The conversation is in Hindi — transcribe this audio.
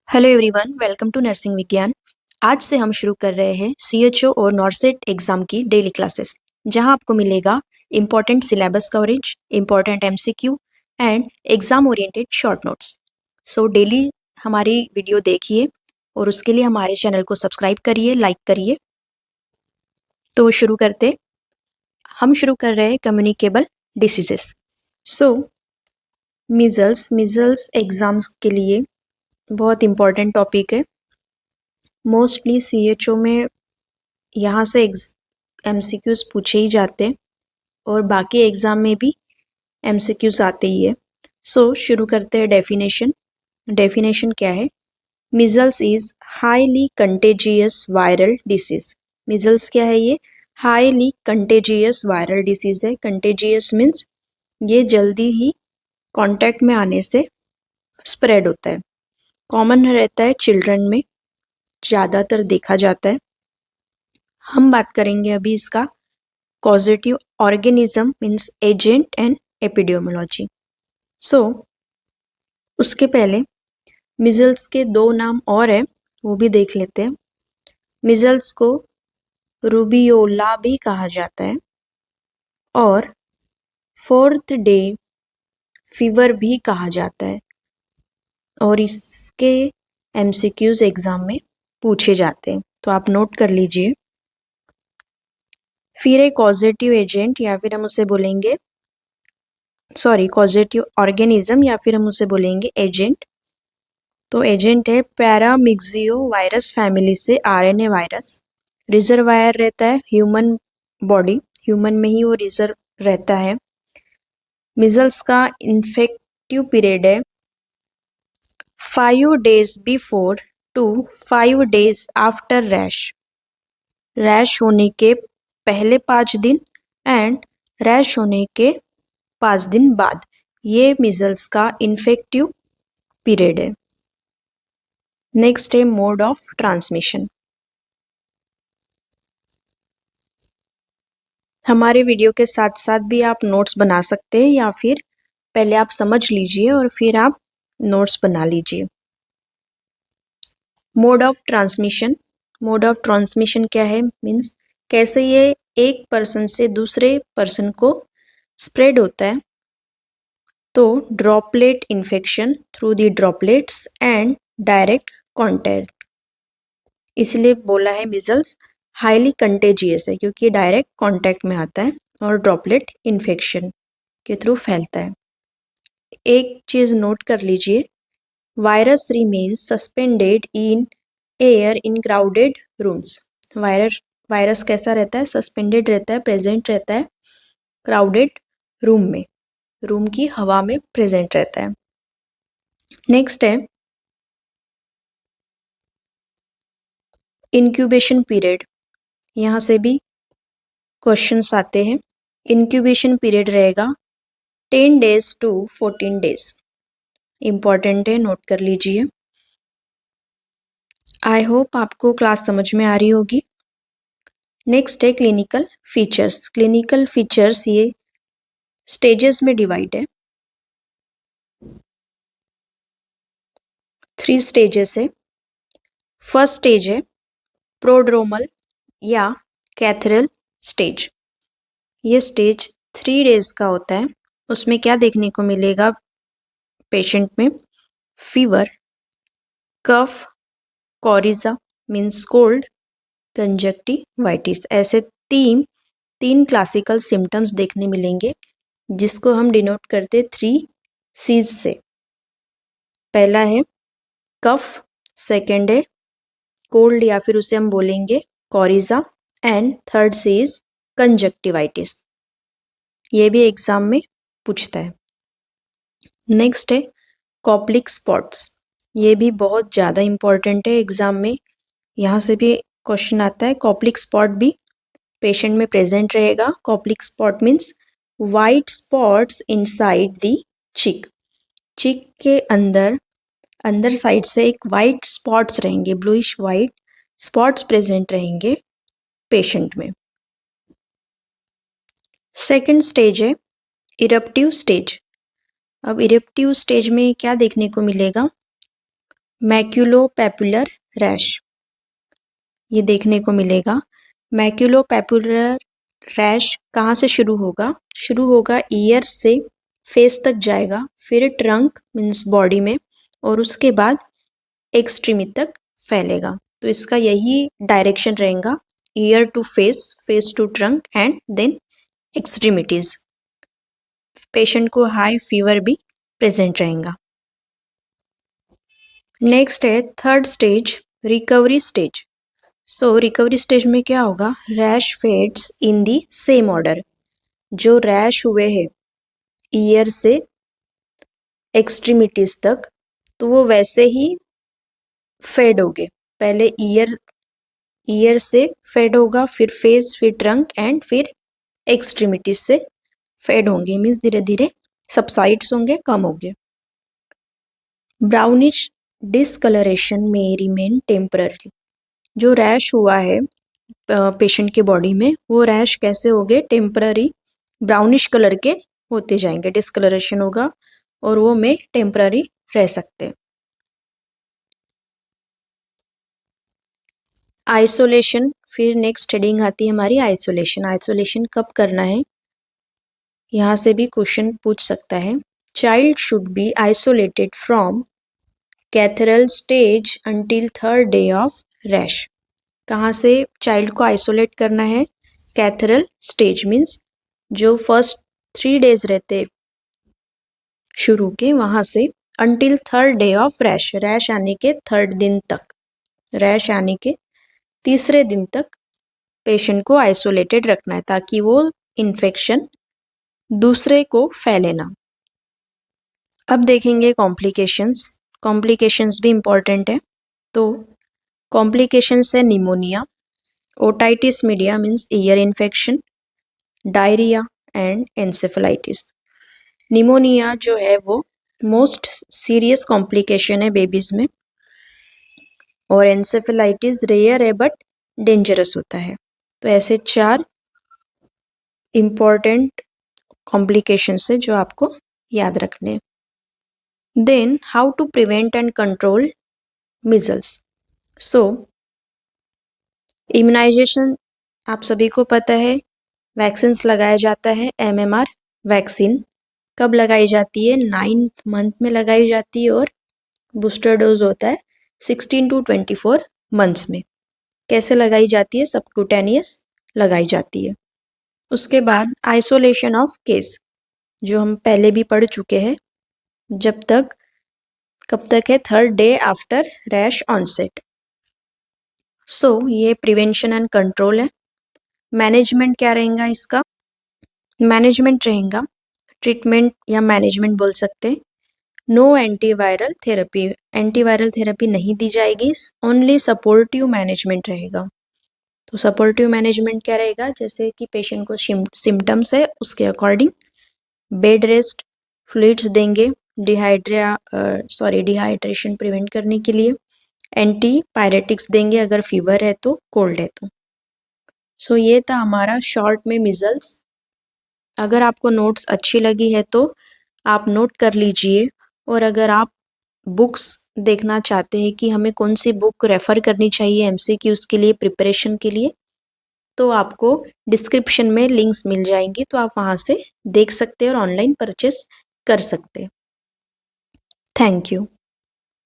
Hello everyone, welcome to nursing Vigyan. आज से हम शुरू कर रहे हैं सीएचओ और नॉर्सेट एग्जाम की डेली क्लासेस, जहां आपको मिलेगा important syllabus coverage, important MCQ and exam oriented short notes. So daily हमारी वीडियो देखिए और उसके लिए हमारे चैनल को सब्सक्राइब करिए, लाइक करिए। तो शुरू करते हम शुरू कर रहे हैं कम्युनिकेबल डिसीजेस। सो मीजल्स एग्जाम्स के लिए बहुत इम्पॉर्टेंट टॉपिक है। मोस्टली सीएचओ में यहाँ से एमसीक्यूज पूछे ही जाते हैं और बाकी एग्जाम में भी एमसीक्यूज आते ही है। सो शुरू करते हैं डेफिनेशन। डेफिनेशन क्या है? Measles is highly contagious viral disease. Measles क्या है? ये हाईली कंटेजियस वायरल डिसीज है। कंटेजियस मीन्स ये जल्दी ही कांटेक्ट में आने से स्प्रेड होता है। कॉमन रहता है चिल्ड्रन में, ज़्यादातर देखा जाता है। हम बात करेंगे अभी इसका causative organism means agent and epidemiology. So उसके पहले मिजल्स के दो नाम और है, वो भी देख लेते हैं। मिजल्स को रूबियोला भी कहा जाता है और फोर्थ डे फीवर भी कहा जाता है और इसके एमसीक्यूज एग्जाम में पूछे जाते हैं, तो आप नोट कर लीजिए। फिर एक कॉजेटिव एजेंट या फिर हम उसे बोलेंगे कॉजेटिव ऑर्गेनिज्म या फिर हम उसे बोलेंगे एजेंट। तो एजेंट है पैरामिक्सियो वायरस फैमिली से आरएनए वायरस। रिजर्वायर रहता है ह्यूमन बॉडी, ह्यूमन में ही वो रिजर्व रहता है। मिजल्स का इन्फेक्टिव पीरियड है 5 days before to 5 days after rash. Rash होने के पहले 5 दिन एंड रैश होने के 5 दिन बाद, ये मिजल्स का इन्फेक्टिव पीरियड है। नेक्स्ट है मोड ऑफ ट्रांसमिशन। हमारे वीडियो के साथ साथ भी आप नोट्स बना सकते हैं या फिर पहले आप समझ लीजिए और फिर आप नोट्स बना लीजिए। Mode of transmission. Mode of transmission क्या है? मीन्स कैसे ये एक पर्सन से दूसरे पर्सन को स्प्रेड होता है। तो droplet infection through the droplets and direct contact, इसलिए बोला है मिजल्स हाईली कंटेजियस है, क्योंकि डायरेक्ट कांटेक्ट में आता है और ड्रॉपलेट इन्फेक्शन के थ्रू फैलता है। एक चीज नोट कर लीजिए, virus remains suspended in air in crowded rooms. Virus कैसा रहता है? सस्पेंडेड रहता है, प्रेजेंट रहता है क्राउडेड रूम में, रूम की हवा में प्रेजेंट रहता है। नेक्स्ट है इंक्यूबेशन पीरियड। यहाँ से भी क्वेश्चंस आते हैं। इंक्यूबेशन पीरियड रहेगा 10 days to 14 days। इम्पॉर्टेंट है, नोट कर लीजिए। आई होप आपको क्लास समझ में आ रही होगी। नेक्स्ट है क्लिनिकल फीचर्स। क्लिनिकल फीचर्स ये स्टेजेस में डिवाइड है। 3 स्टेजेस है। फर्स्ट स्टेज है प्रोड्रोमल या कैथरल स्टेज। ये स्टेज 3 days का होता है। उसमें क्या देखने को मिलेगा पेशेंट में? फीवर, कफ, कोरिजा मीन्स कोल्ड, कंजक्टिवाइटिस, ऐसे तीन क्लासिकल सिम्टम्स देखने मिलेंगे, जिसको हम डिनोट करते 3 C's से। पहला है कफ, सेकंड है कोल्ड या फिर उसे हम बोलेंगे coryza and third C is conjunctivitis. ये भी एग्जाम में पूछता है। नेक्स्ट है कॉप्लिक स्पॉट्स। ये भी बहुत ज़्यादा इम्पॉर्टेंट है एग्जाम में, यहाँ से भी क्वेश्चन आता है। कॉप्लिक स्पॉट भी पेशेंट में प्रेजेंट रहेगा। Koplik spot means white spots inside the चिक। चिक के अंदर साइड से एक वाइट स्पॉट्स रहेंगे, ब्लूइश वाइट स्पॉट्स प्रेजेंट रहेंगे पेशेंट में। सेकेंड स्टेज है इरप्टिव स्टेज। अब इरप्टिव स्टेज में क्या देखने को मिलेगा? मैक्यूलोपैपुलर रैश ये देखने को मिलेगा। मैक्यूलोपैपुलर रैश कहाँ से शुरू होगा? शुरू होगा ईयर से फेस तक जाएगा, फिर ट्रंक मीन्स बॉडी में, और उसके बाद एक्सट्रीमी तक फैलेगा। तो इसका यही डायरेक्शन रहेगा, ear to face, face to trunk and then extremities. Patient को हाई फीवर भी प्रेजेंट रहेगा। नेक्स्ट है third stage, recovery stage. So recovery stage में क्या होगा? Rash fades in the same order. जो रैश हुए हैं ईयर से एक्सट्रीमिटीज तक, तो वो वैसे ही फेड होंगे। पहले ईयर से फेड होगा, फिर फेस, फिर ट्रंक एंड फिर एक्सट्रीमिटीज से फेड होंगे, मीन्स धीरे धीरे सबसाइड्स होंगे, कम होंगे। ब्राउनिश डिसकलरेशन में रिमेन टेम्पररी। जो रैश हुआ है पेशेंट के बॉडी में, वो रैश कैसे होंगे? टेम्पररी ब्राउनिश कलर के होते जाएंगे, डिसकलरेशन होगा और वो में टेम्पररी रह सकते हैं। आइसोलेशन, फिर नेक्स्ट हेडिंग आती है हमारी आइसोलेशन। आइसोलेशन कब करना है? यहाँ से भी क्वेश्चन पूछ सकता है। Child should be isolated from cathedral stage until third day of rash. कहाँ से चाइल्ड को आइसोलेट करना है? कैथरल स्टेज मीन्स जो फर्स्ट 3 डेज रहते शुरू के, वहाँ से until third day of rash, rash आने के थर्ड दिन तक, रैश आने के तीसरे दिन तक पेशेंट को आइसोलेटेड रखना है, ताकि वो इन्फेक्शन दूसरे को फैले ना। अब देखेंगे कॉम्प्लिकेशंस। कॉम्प्लिकेशंस भी इम्पॉर्टेंट है। तो कॉम्प्लिकेशंस है pneumonia, otitis media means ear infection, diarrhoea and encephalitis. Pneumonia जो है वो मोस्ट सीरियस कॉम्प्लिकेशन है बेबीज में, और एंसेफेलाइटिस रेयर है बट डेंजरस होता है। तो ऐसे 4 इम्पॉर्टेंट कॉम्प्लिकेशंस है जो आपको याद रखने हैं। Then how to prevent and control measles. So immunization आप सभी को पता है, वैक्सीन्स लगाया जाता है। MMR वैक्सीन कब लगाई जाती है? 9th मंथ में लगाई जाती है, और बूस्टर डोज होता है 16 to 24 मंथ्स में। कैसे लगाई जाती है? सबक्यूटेनियस लगाई जाती है। उसके बाद आइसोलेशन ऑफ केस, जो हम पहले भी पढ़ चुके हैं, जब तक कब तक है? Third day after rash onset. So ये प्रिवेंशन एंड कंट्रोल है। मैनेजमेंट क्या रहेगा इसका? मैनेजमेंट रहेगा, ट्रीटमेंट या मैनेजमेंट बोल सकते हैं। No antiviral therapy, antiviral therapy नहीं दी जाएगी, ओनली सपोर्टिव मैनेजमेंट रहेगा। तो सपोर्टिव मैनेजमेंट क्या रहेगा? जैसे कि पेशेंट को सिम्टम्स है उसके अकॉर्डिंग बेड रेस्ट, फ्लूइड्स देंगे, डिहाइड्रेशन प्रिवेंट करने के लिए, एंटी पायरेटिक्स देंगे अगर फीवर है तो, कोल्ड है तो। सो ये था हमारा शॉर्ट में मिजल्स। अगर आपको नोट्स अच्छी लगी है तो आप नोट कर लीजिए, और अगर आप बुक्स देखना चाहते हैं कि हमें कौन सी बुक रेफ़र करनी चाहिए MCQs के लिए प्रिपरेशन के लिए, तो आपको डिस्क्रिप्शन में लिंक्स मिल जाएंगी, तो आप वहाँ से देख सकते हैं और ऑनलाइन परचेस कर सकते हैं। Thank you.